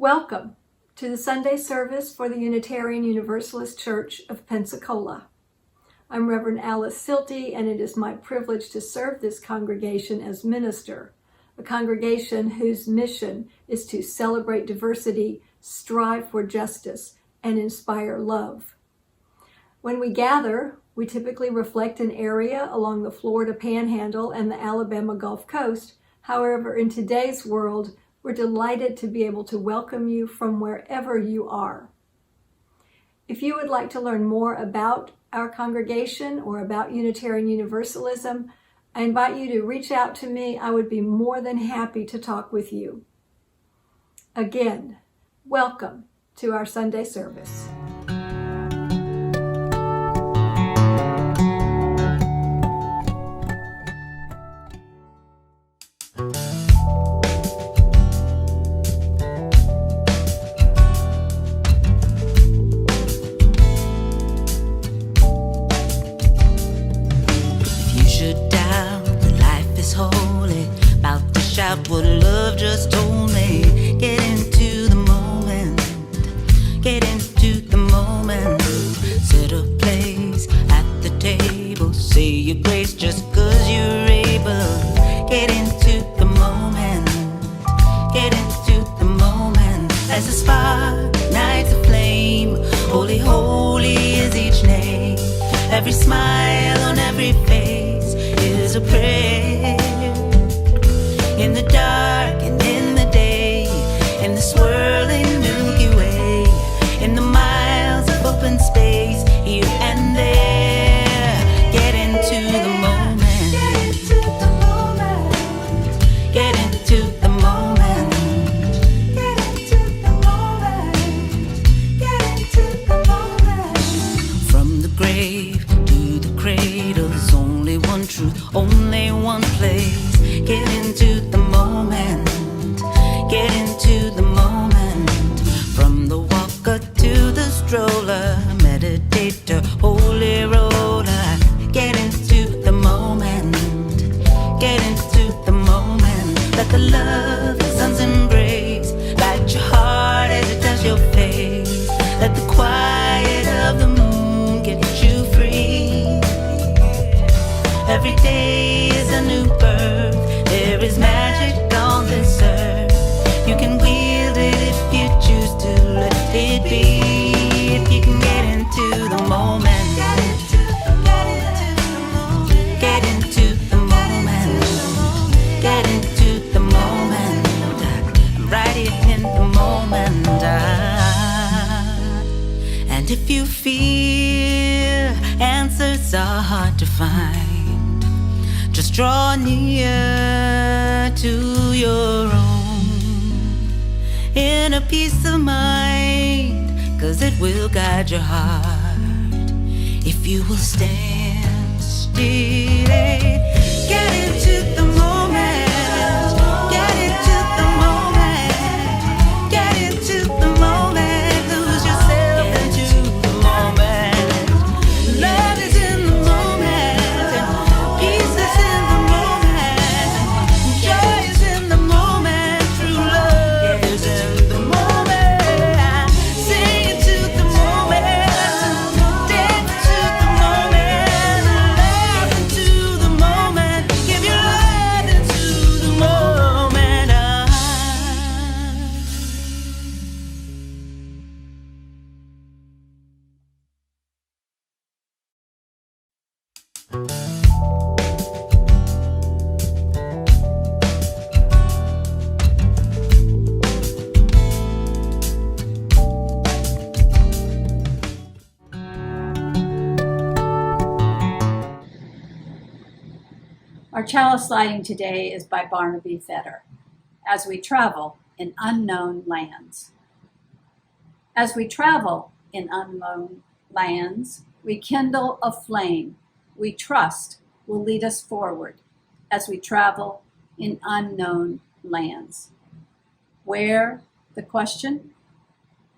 Welcome to the Sunday service for the Unitarian Universalist Church of Pensacola. I'm Reverend Alice Silty, and it is my privilege to serve this congregation as minister, a congregation whose mission is to celebrate diversity, strive for justice, and inspire love. When we gather, we typically reflect an area along the Florida Panhandle and the Alabama Gulf Coast. However, in today's world, we're delighted to be able to welcome you from wherever you are. If you would like to learn more about our congregation or about Unitarian Universalism, I invite you to reach out to me. I would be more than happy to talk with you. Again, welcome to our Sunday service. What love just told me. Get into the moment. Get into the moment. Set a place at the table. Say your grace just 'cause you're able. Get into the moment. Get into the moment. As a spark, night's a flame. Holy, holy is each name. Every smile on every face is a prayer. In the dark and in the day, in the swirling Milky Way, in the miles of open space, here and there. Get into the moment. Get into the moment. Get into the moment. Get into the moment. From the grave to the cradle, there's only one truth, only one place. Get into the moment. Get into the moment. From the walker to the stroller, meditator, holy roller. Get into the moment. Get into the moment. Let the love sun's embrace light your heart as it does your face. Let the quiet of the moon get you free. Every day is a new birth. There is magic on this earth. You can wield it if you choose to let it be. If you can get into the moment. Get into the moment. Get into the moment. I'm right here in the moment. And if you feel answers are hard to find, just draw near to your own inner peace of mind, 'cause it will guide your heart if you will stand still. Get into the moment. Get into the moment. Get into the moment. Lose yourself into the moment. Love is in the moment. Peace is in the moment. Joy is in the moment. True love is in the moment. Sing into the moment. Dance to the moment. Love into the moment. Give your love into the moment. Our Chalice Lighting today is by Barnaby Fetter, As We Travel in Unknown Lands. As we travel in unknown lands, we kindle a flame we trust will lead us forward as we travel in unknown lands. Where, the question,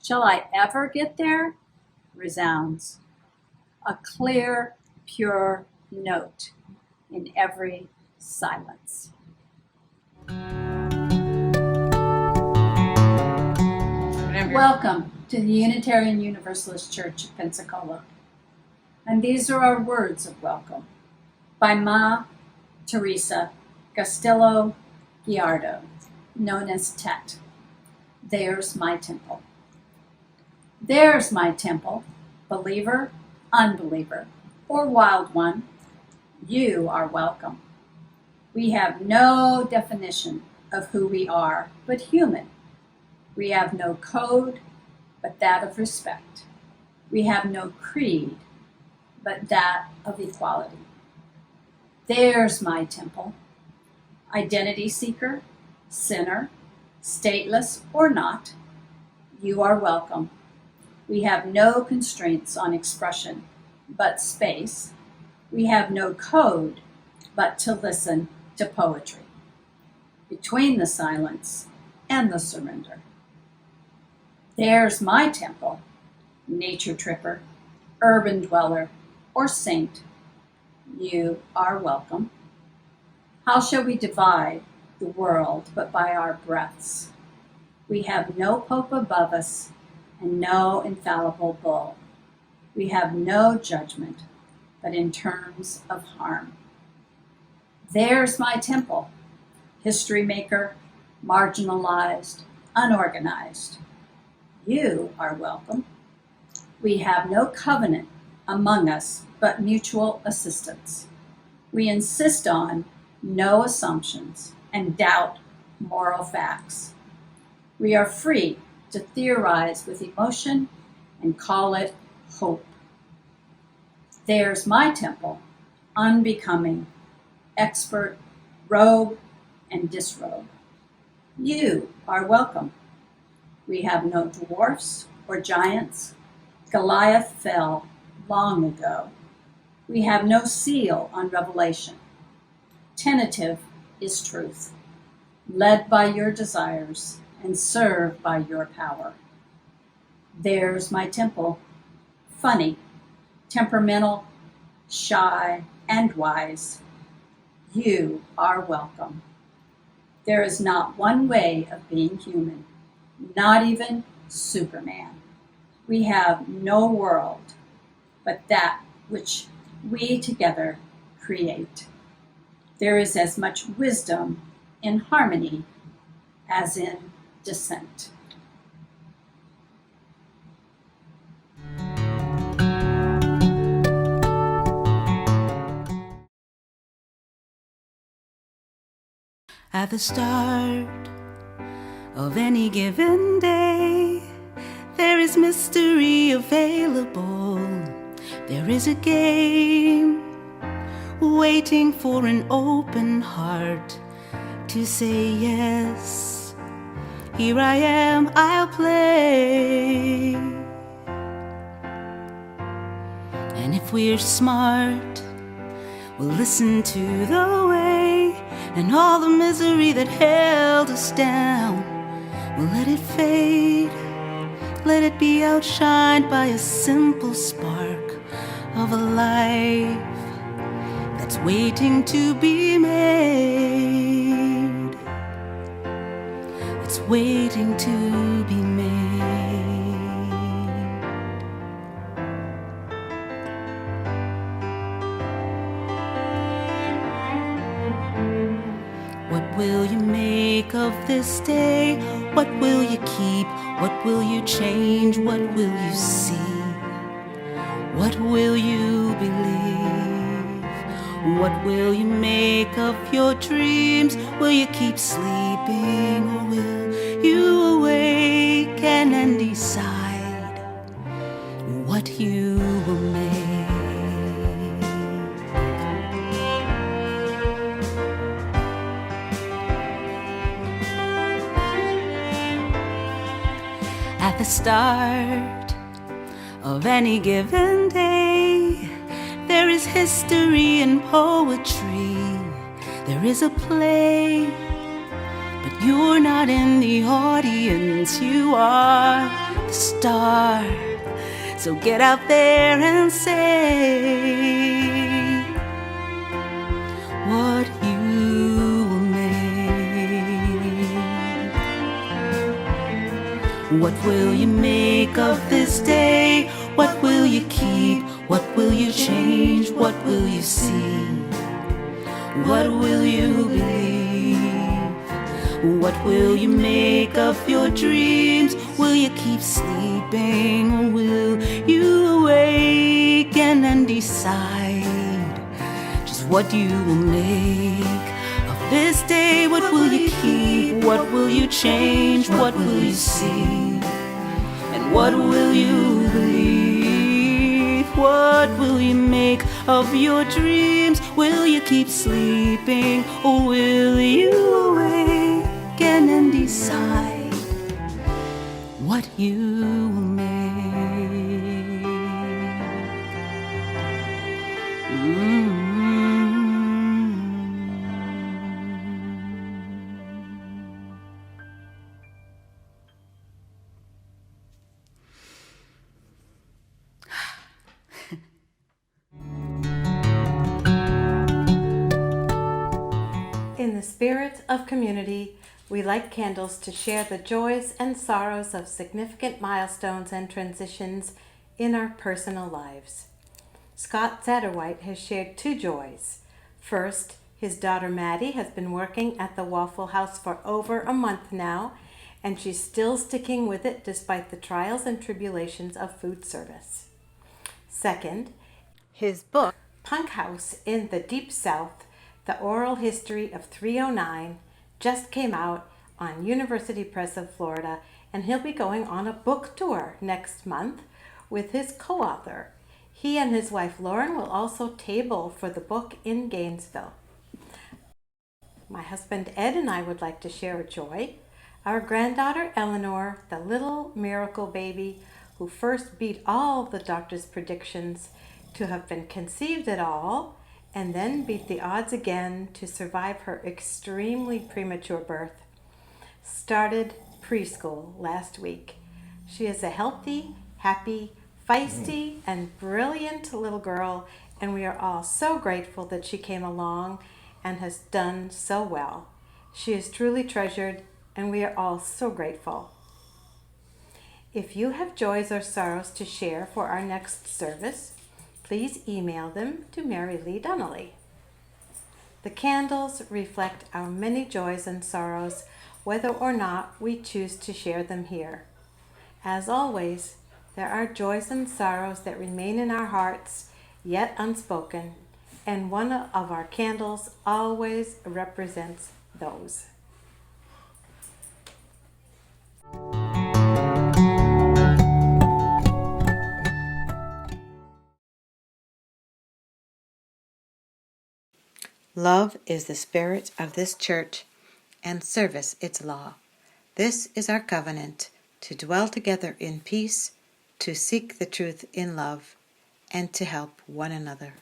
shall I ever get there, resounds. A clear, pure note in every silence. Welcome to the Unitarian Universalist Church of Pensacola. And these are our words of welcome by Ma Teresa Castillo Giardo, known as Tet. There's my temple. There's my temple, believer, unbeliever, or wild one. You are welcome. We have no definition of who we are, but human. We have no code, but that of respect. We have no creed, but that of equality. There's my temple. Identity seeker, sinner, stateless or not, you are welcome. We have no constraints on expression, but space. We have no code, but to listen to poetry. Between the silence and the surrender. There's my temple, nature tripper, urban dweller, or saint. You are welcome. How shall we divide the world but by our breaths? We have no pope above us and no infallible bull. We have no judgment but in terms of harm. There's my temple, history maker, marginalized, unorganized. You are welcome. We have no covenant among us but mutual assistance. We insist on no assumptions and doubt moral facts. We are free to theorize with emotion and call it hope. There's my temple, unbecoming, expert, rogue, and disrobe. You are welcome. We have no dwarfs or giants. Goliath fell long ago. We have no seal on revelation. Tentative is truth, led by your desires and served by your power. There's my temple, funny, temperamental, shy, and wise. You are welcome. There is not one way of being human, not even Superman. We have no world but that which we together create. There is as much wisdom in harmony as in dissent. At the start of any given day, there is mystery available. There is a game waiting for an open heart to say yes. Here I am, I'll play. And if we're smart, we'll listen to the way, and all the misery that held us down, we'll let it fade. Let it be outshined by a simple spark of a life that's waiting to be made. It's waiting to be made. What will you make of this day? What will you keep? What will you change? What will you see? What will you believe? What will you make of your dreams? Will you keep sleeping, or will you awaken and decide what you will make? At the start of any given day, there is history and poetry. There is a play, but you're not in the audience. You are the star. So get out there and say what you will make. What will you make of this day? What will you keep? What will you change? What will you see? What will you believe? What will you make of your dreams? Will you keep sleeping, or will you awaken and decide just what you will make of this day? What will you keep? What will you change? What will you see? And what will you believe? What will you make of your dreams? Will you keep sleeping, or will you awaken and decide what you will make? In the spirit of community, we light candles to share the joys and sorrows of significant milestones and transitions in our personal lives. Scott Satterwhite has shared 2 joys. First, his daughter Maddie has been working at the Waffle House for over a month now, and she's still sticking with it despite the trials and tribulations of food service. Second, his book, Punk House in the Deep South, The Oral History of 309, just came out on University Press of Florida, and he'll be going on a book tour next month with his co-author. He and his wife Lauren will also table for the book in Gainesville. My husband Ed and I would like to share a joy. Our granddaughter Eleanor, the little miracle baby who first beat all the doctor's predictions to have been conceived at all, and then beat the odds again to survive her extremely premature birth, started preschool last week. She is a healthy, happy, feisty, and brilliant little girl, and we are all so grateful that she came along and has done so well. She is truly treasured, and we are all so grateful. If you have joys or sorrows to share for our next service, please email them to Mary Lee Donnelly. The candles reflect our many joys and sorrows, whether or not we choose to share them here. As always, there are joys and sorrows that remain in our hearts, yet unspoken, and one of our candles always represents those. Love is the spirit of this church, and service its law. This is our covenant, to dwell together in peace, to seek the truth in love, and to help one another.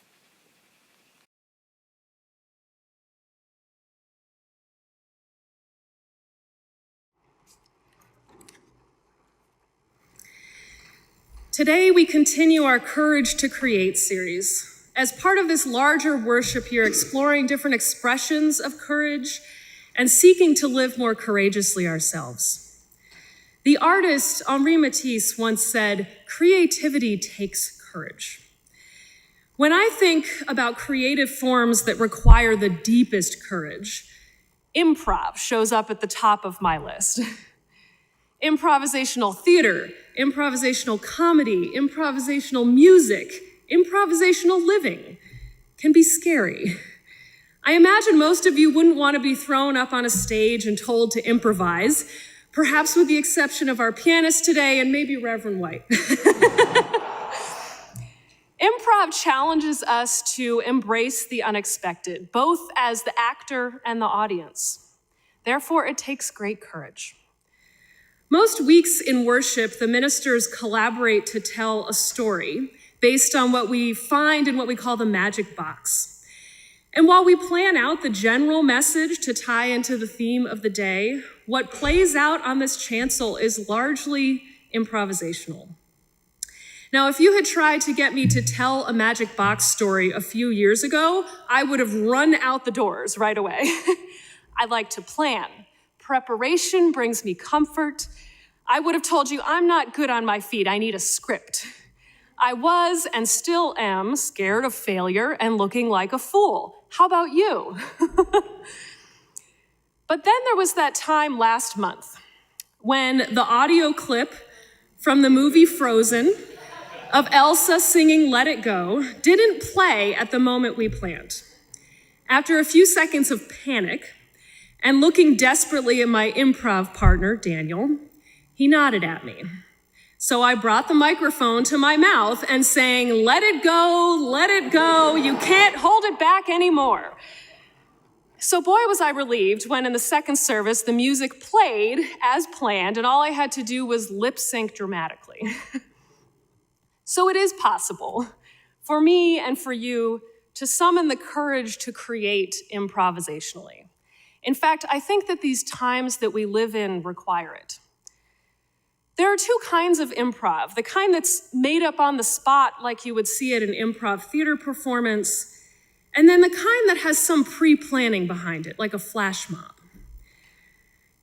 Today we continue our Courage to Create series. As part of this larger worship year, exploring different expressions of courage and seeking to live more courageously ourselves. The artist Henri Matisse once said, "Creativity takes courage." When I think about creative forms that require the deepest courage, improv shows up at the top of my list. Improvisational theater, improvisational comedy, improvisational music, improvisational living can be scary. I imagine most of you wouldn't want to be thrown up on a stage and told to improvise, perhaps with the exception of our pianist today and maybe Reverend White. Improv challenges us to embrace the unexpected, both as the actor and the audience. Therefore, it takes great courage. Most weeks in worship, the ministers collaborate to tell a story based on what we find in what we call the magic box. And while we plan out the general message to tie into the theme of the day, what plays out on this chancel is largely improvisational. Now, if you had tried to get me to tell a magic box story a few years ago, I would have run out the doors right away. I like to plan. Preparation brings me comfort. I would have told you I'm not good on my feet. I need a script. I was and still am scared of failure and looking like a fool. How about you? But then there was that time last month when the audio clip from the movie Frozen of Elsa singing Let It Go didn't play at the moment we planned. After a few seconds of panic and looking desperately at my improv partner, Daniel, he nodded at me. So I brought the microphone to my mouth and sang, let it go, you can't hold it back anymore. So boy, was I relieved when in the second service, the music played as planned and all I had to do was lip sync dramatically. So it is possible for me and for you to summon the courage to create improvisationally. In fact, I think that these times that we live in require it. There are two kinds of improv, the kind that's made up on the spot like you would see at an improv theater performance, and then the kind that has some pre-planning behind it, like a flash mob.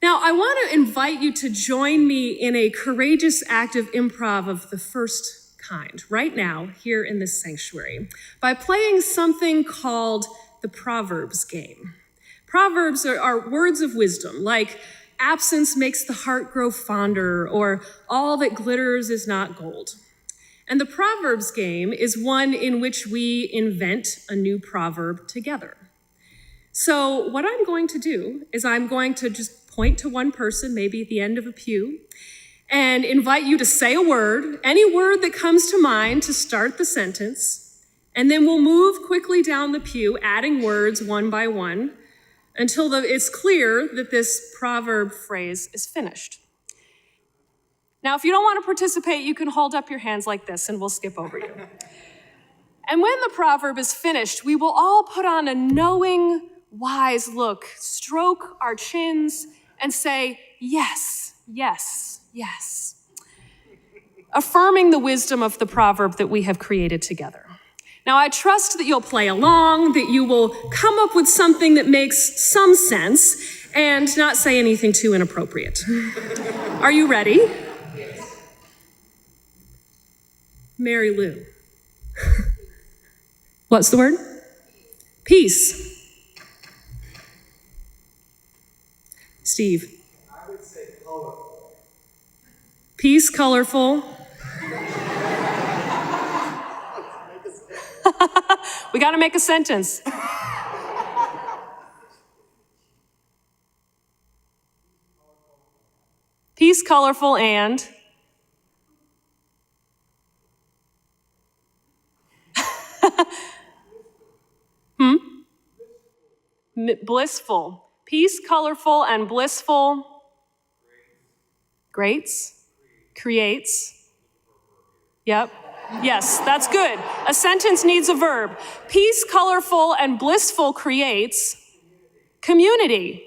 Now, I want to invite you to join me in a courageous act of improv of the first kind, right now, here in this sanctuary, by playing something called the Proverbs game. Proverbs are words of wisdom, like absence makes the heart grow fonder, or all that glitters is not gold. And the Proverbs game is one in which we invent a new proverb together. So what I'm going to do is I'm going to just point to one person, maybe at the end of a pew, and invite you to say a word, any word that comes to mind to start the sentence, and then we'll move quickly down the pew, adding words one by one, until it's clear that this proverb phrase is finished. Now, if you don't want to participate, you can hold up your hands like this and we'll skip over you. And when the proverb is finished, we will all put on a knowing, wise look, stroke our chins, and say, yes, yes, yes, affirming the wisdom of the proverb that we have created together. Now, I trust that you'll play along, that you will come up with something that makes some sense and not say anything too inappropriate. Are you ready? Yes. Mary Lou. What's the word? Peace. Steve. I would say colorful. Peace, colorful. We got to make a sentence. Peace, colorful, and blissful. Peace, colorful, and blissful. Grates. Creates. Yep. Yes, that's good. A sentence needs a verb. Peace, colorful, and blissful creates community.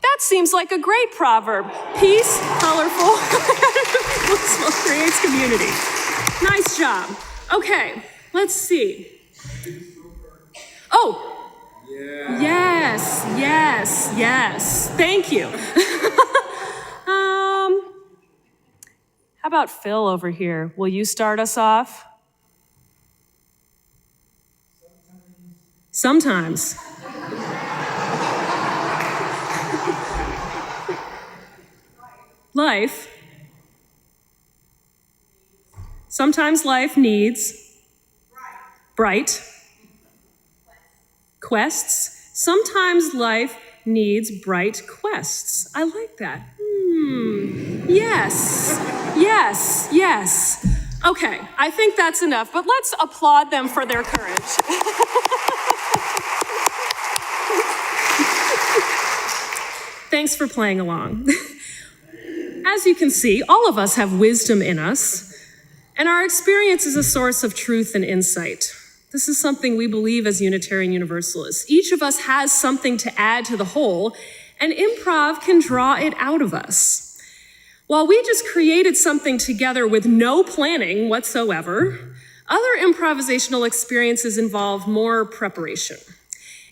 That seems like a great proverb. Peace, colorful, blissful creates community. Nice job. Okay, let's see. Oh, Yeah. yes, yes, yes. Thank you. How about Phil over here? Will you start us off? Sometimes. Life. Sometimes life needs bright quests. Sometimes life needs bright quests. I like that. Yes, yes, yes. Okay, I think that's enough, but let's applaud them for their courage. Thanks for playing along. As you can see, all of us have wisdom in us, and our experience is a source of truth and insight. This is something we believe as Unitarian Universalists. Each of us has something to add to the whole, and improv can draw it out of us. While we just created something together with no planning whatsoever, other improvisational experiences involve more preparation.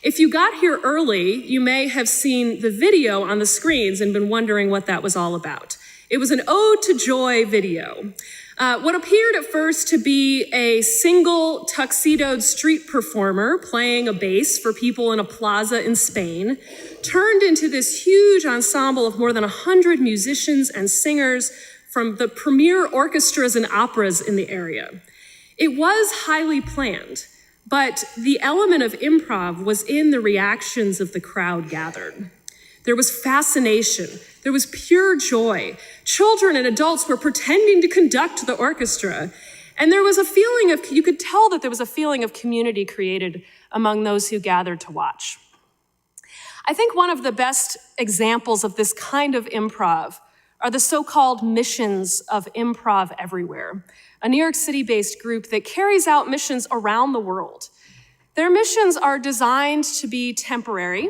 If you got here early, you may have seen the video on the screens and been wondering what that was all about. It was an ode to joy video. What appeared at first to be a single tuxedoed street performer playing a bass for people in a plaza in Spain turned into this huge ensemble of more than 100 musicians and singers from the premier orchestras and operas in the area. It was highly planned, but the element of improv was in the reactions of the crowd gathered. There was fascination. There was pure joy. Children and adults were pretending to conduct the orchestra. And there was a feeling of, you could tell that there was a feeling of community created among those who gathered to watch. I think one of the best examples of this kind of improv are the so-called missions of Improv Everywhere, a New York City-based group that carries out missions around the world. Their missions are designed to be temporary,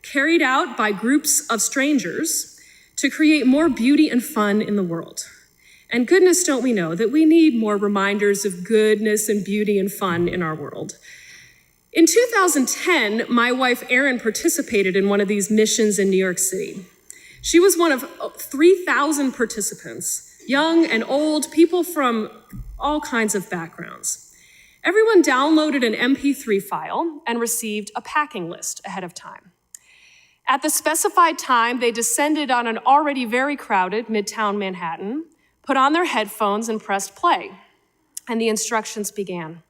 carried out by groups of strangers to create more beauty and fun in the world. And goodness, don't we know that we need more reminders of goodness and beauty and fun in our world. In 2010, my wife Erin participated in one of these missions in New York City. She was one of 3,000 participants, young and old, people from all kinds of backgrounds. Everyone downloaded an MP3 file and received a packing list ahead of time. At the specified time, they descended on an already very crowded Midtown Manhattan, put on their headphones and pressed play, and the instructions began.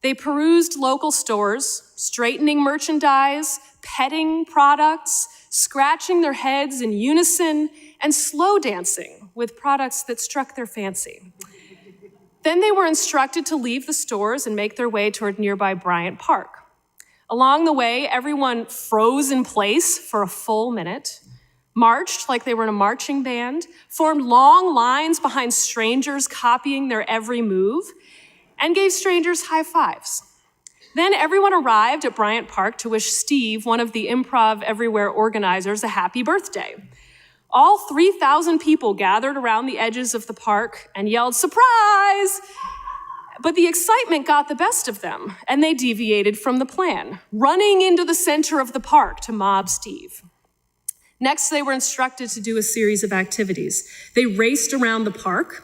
They perused local stores, straightening merchandise, petting products, scratching their heads in unison, and slow dancing with products that struck their fancy. Then they were instructed to leave the stores and make their way toward nearby Bryant Park. Along the way, everyone froze in place for a full minute, marched like they were in a marching band, formed long lines behind strangers copying their every move, and gave strangers high fives. Then everyone arrived at Bryant Park to wish Steve, one of the Improv Everywhere organizers, a happy birthday. All 3,000 people gathered around the edges of the park and yelled, "Surprise!" But the excitement got the best of them, and they deviated from the plan, running into the center of the park to mob Steve. Next, they were instructed to do a series of activities. They raced around the park.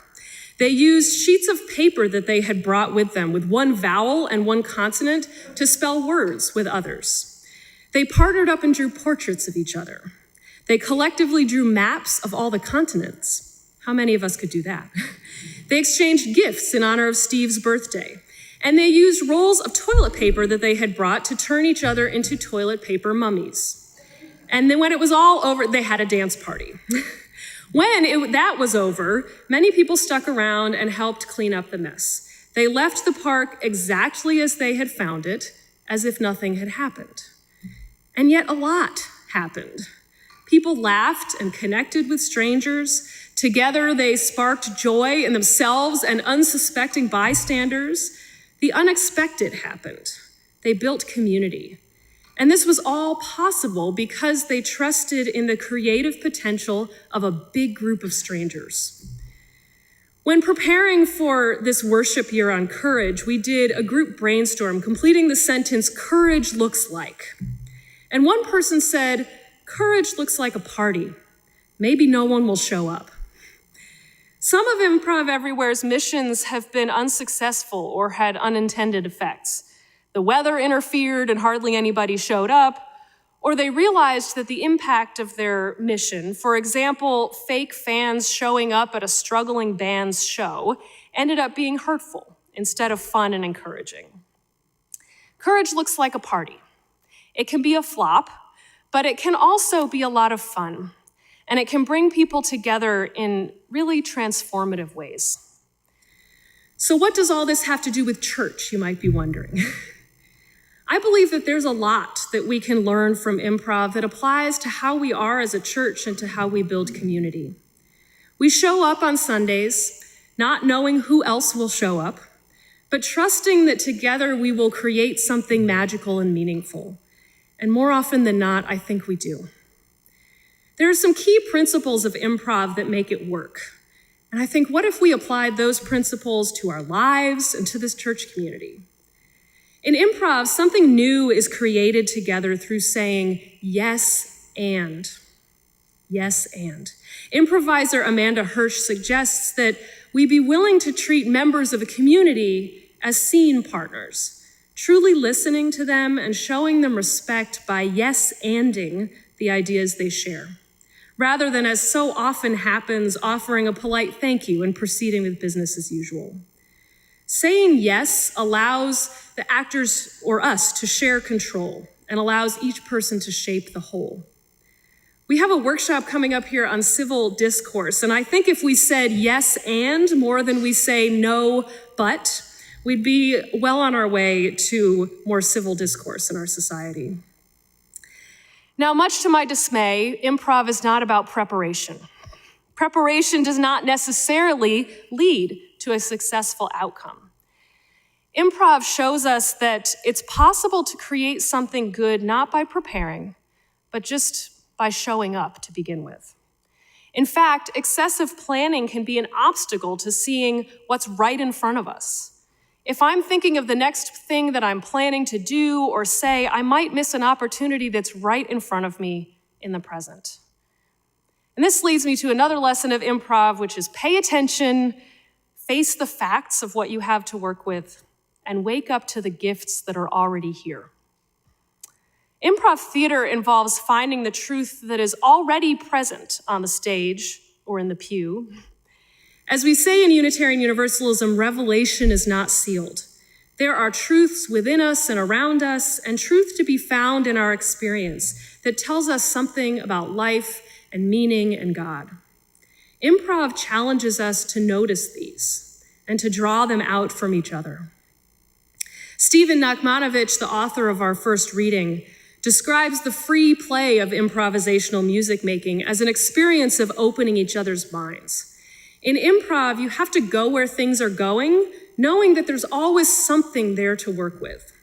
They used sheets of paper that they had brought with them, with one vowel and one consonant, to spell words with others. They partnered up and drew portraits of each other. They collectively drew maps of all the continents. How many of us could do that? They exchanged gifts in honor of Steve's birthday, and they used rolls of toilet paper that they had brought to turn each other into toilet paper mummies. And then when it was all over, they had a dance party. When that was over, many people stuck around and helped clean up the mess. They left the park exactly as they had found it, as if nothing had happened. And yet a lot happened. People laughed and connected with strangers. Together, they sparked joy in themselves and unsuspecting bystanders. The unexpected happened. They built community. And this was all possible because they trusted in the creative potential of a big group of strangers. When preparing for this worship year on courage, we did a group brainstorm, completing the sentence, "Courage looks like." And one person said, "Courage looks like a party. Maybe no one will show up." Some of Improv Everywhere's missions have been unsuccessful or had unintended effects. The weather interfered and hardly anybody showed up, or they realized that the impact of their mission, for example, fake fans showing up at a struggling band's show, ended up being hurtful instead of fun and encouraging. Courage looks like a party. It can be a flop, but it can also be a lot of fun, and it can bring people together in really transformative ways. So what does all this have to do with church, you might be wondering? I believe that there's a lot that we can learn from improv that applies to how we are as a church and to how we build community. We show up on Sundays, not knowing who else will show up, but trusting that together we will create something magical and meaningful. And more often than not, I think we do. There are some key principles of improv that make it work. And I think, what if we applied those principles to our lives and to this church community? In improv, something new is created together through saying yes and. Yes, and. Improviser Amanda Hirsch suggests that we be willing to treat members of a community as scene partners, truly listening to them and showing them respect by yes-anding the ideas they share, rather than, as so often happens, offering a polite thank you and proceeding with business as usual. Saying yes allows the actors or us to share control and allows each person to shape the whole. We have a workshop coming up here on civil discourse, and I think if we said yes and more than we say no but, we'd be well on our way to more civil discourse in our society. Now, much to my dismay, improv is not about preparation. Preparation does not necessarily lead to a successful outcome. Improv shows us that it's possible to create something good not by preparing, but just by showing up to begin with. In fact, excessive planning can be an obstacle to seeing what's right in front of us. If I'm thinking of the next thing that I'm planning to do or say, I might miss an opportunity that's right in front of me in the present. And this leads me to another lesson of improv, which is pay attention, face the facts of what you have to work with, and wake up to the gifts that are already here. Improv theater involves finding the truth that is already present on the stage or in the pew. As we say in Unitarian Universalism, revelation is not sealed. There are truths within us and around us, and truth to be found in our experience that tells us something about life and meaning and God. Improv challenges us to notice these and to draw them out from each other. Stephen Nachmanovich, the author of our first reading, describes the free play of improvisational music making as an experience of opening each other's minds. In improv, you have to go where things are going, knowing that there's always something there to work with.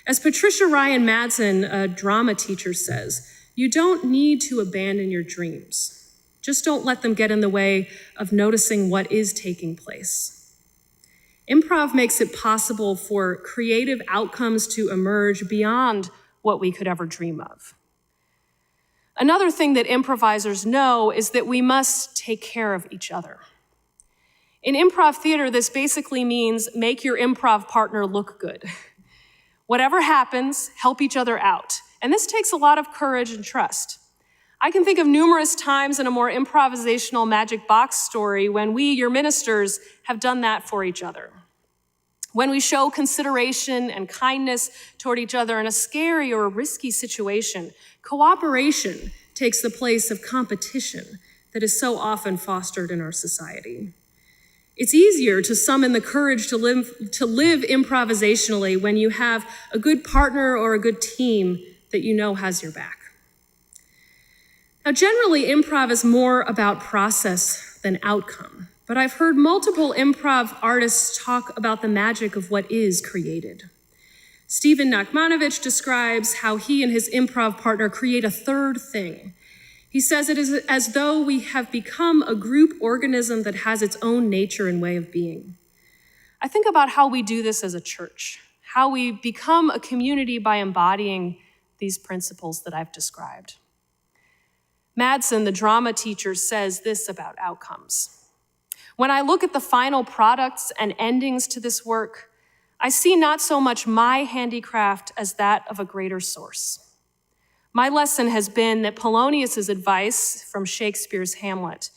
As Patricia Ryan Madsen, a drama teacher, says, you don't need to abandon your dreams. Just don't let them get in the way of noticing what is taking place. Improv makes it possible for creative outcomes to emerge beyond what we could ever dream of. Another thing that improvisers know is that we must take care of each other. In improv theater, this basically means make your improv partner look good. Whatever happens, help each other out. And this takes a lot of courage and trust. I can think of numerous times in a more improvisational magic box story when we, your ministers, have done that for each other. When we show consideration and kindness toward each other in a scary or a risky situation, cooperation takes the place of competition that is so often fostered in our society. It's easier to summon the courage to live improvisationally when you have a good partner or a good team that you know has your back. Now, generally, improv is more about process than outcome, but I've heard multiple improv artists talk about the magic of what is created. Stephen Nachmanovich describes how he and his improv partner create a third thing. He says it is as though we have become a group organism that has its own nature and way of being. I think about how we do this as a church, how we become a community by embodying these principles that I've described. Madsen, the drama teacher, says this about outcomes. When I look at the final products and endings to this work, I see not so much my handicraft as that of a greater source. My lesson has been that Polonius's advice from Shakespeare's Hamlet,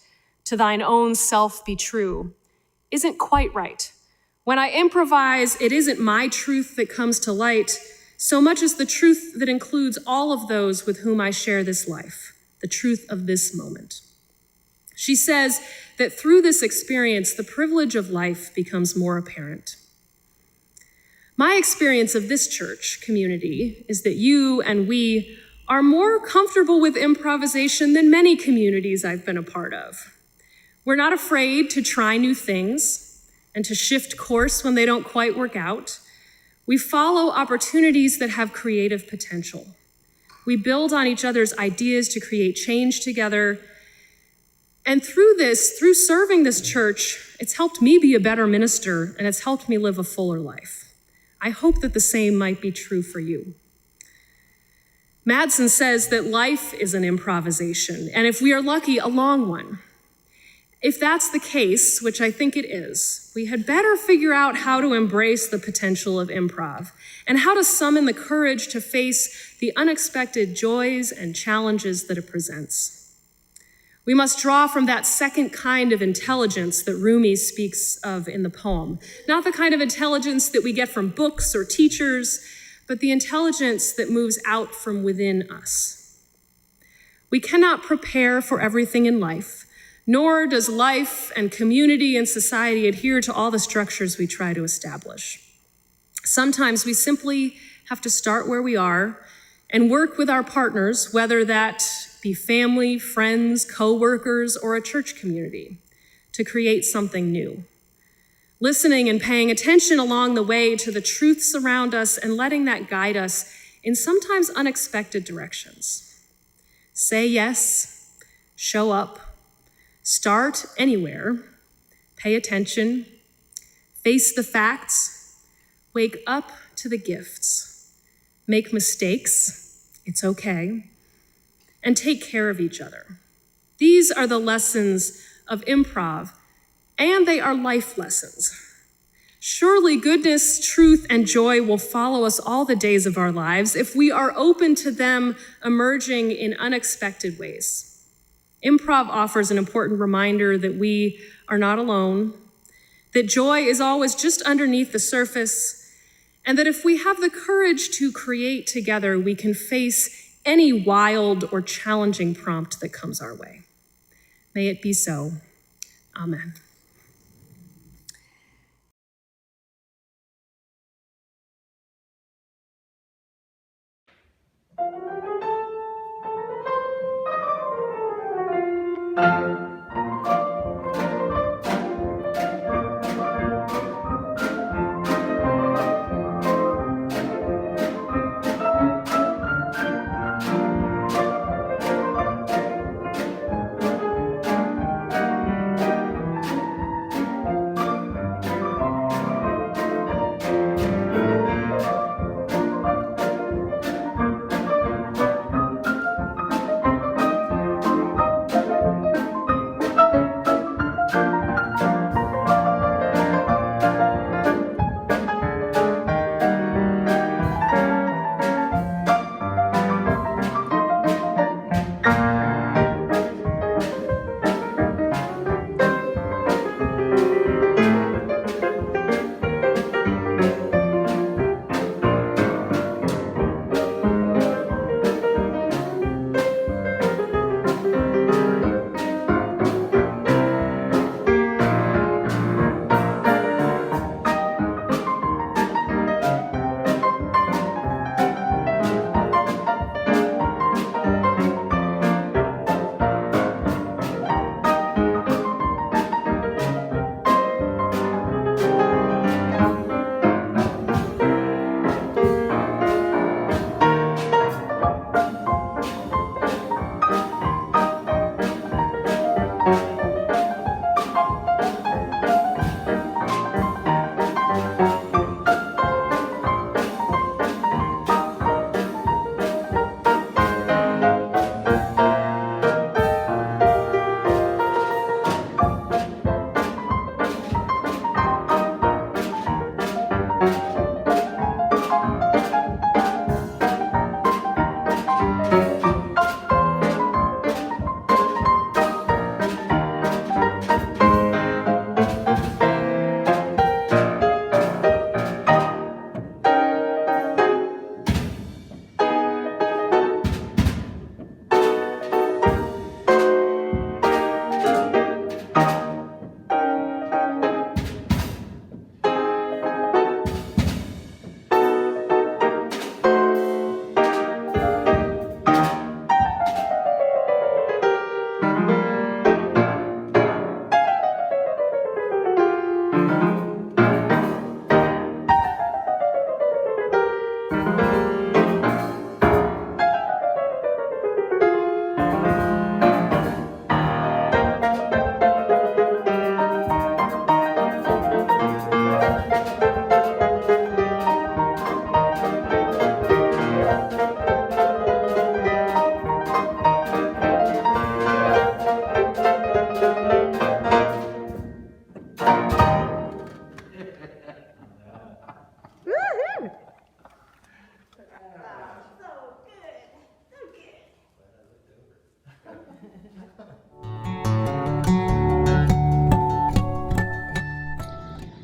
to thine own self be true, isn't quite right. When I improvise, it isn't my truth that comes to light, so much as the truth that includes all of those with whom I share this life, the truth of this moment. She says that through this experience, the privilege of life becomes more apparent. My experience of this church community is that you and we are more comfortable with improvisation than many communities I've been a part of. We're not afraid to try new things and to shift course when they don't quite work out. We follow opportunities that have creative potential. We build on each other's ideas to create change together. And through serving this church, it's helped me be a better minister and it's helped me live a fuller life. I hope that the same might be true for you. Madsen says that life is an improvisation, and if we are lucky, a long one. If that's the case, which I think it is, we had better figure out how to embrace the potential of improv and how to summon the courage to face the unexpected joys and challenges that it presents. We must draw from that second kind of intelligence that Rumi speaks of in the poem, not the kind of intelligence that we get from books or teachers, but the intelligence that moves out from within us. We cannot prepare for everything in life, nor does life and community and society adhere to all the structures we try to establish. Sometimes we simply have to start where we are and work with our partners, whether that be family, friends, co-workers, or a church community, to create something new. Listening and paying attention along the way to the truths around us and letting that guide us in sometimes unexpected directions. Say yes, show up, start anywhere, pay attention, face the facts, wake up to the gifts, make mistakes, it's okay, and take care of each other. These are the lessons of improv, and they are life lessons. Surely goodness, truth, and joy will follow us all the days of our lives if we are open to them emerging in unexpected ways. Improv offers an important reminder that we are not alone, that joy is always just underneath the surface, and that if we have the courage to create together, we can face any wild or challenging prompt that comes our way. May it be so. Amen.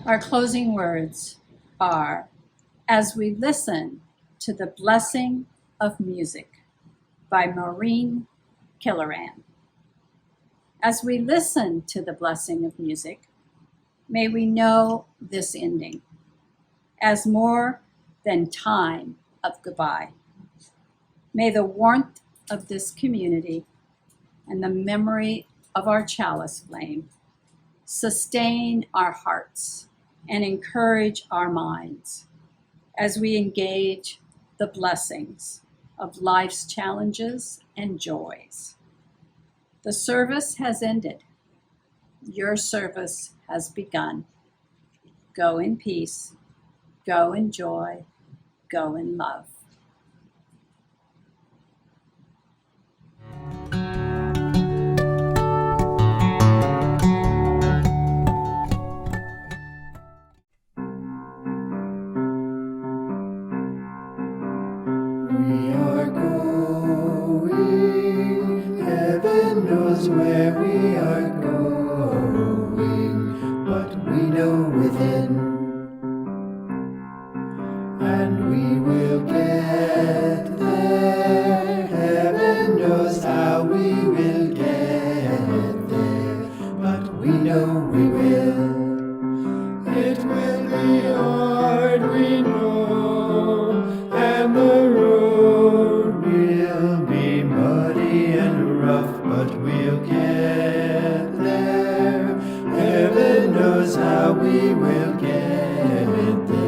Our closing words are, as we listen to the blessing of music by Maureen Killeran. As we listen to the blessing of music, may we know this ending as more than time of goodbye. May the warmth of this community and the memory of our chalice flame sustain our hearts and encourage our minds as we engage the blessings of life's challenges and joys. The service has ended. Your service has begun. Go in peace, go in joy, go in love. We are going, heaven knows where we are going, but we know within, and we will get there. Heaven knows how we will get there, but we know we will. It will be hard, we know, and the road will be muddy and rough, but we'll get there. Heaven knows how we will get there.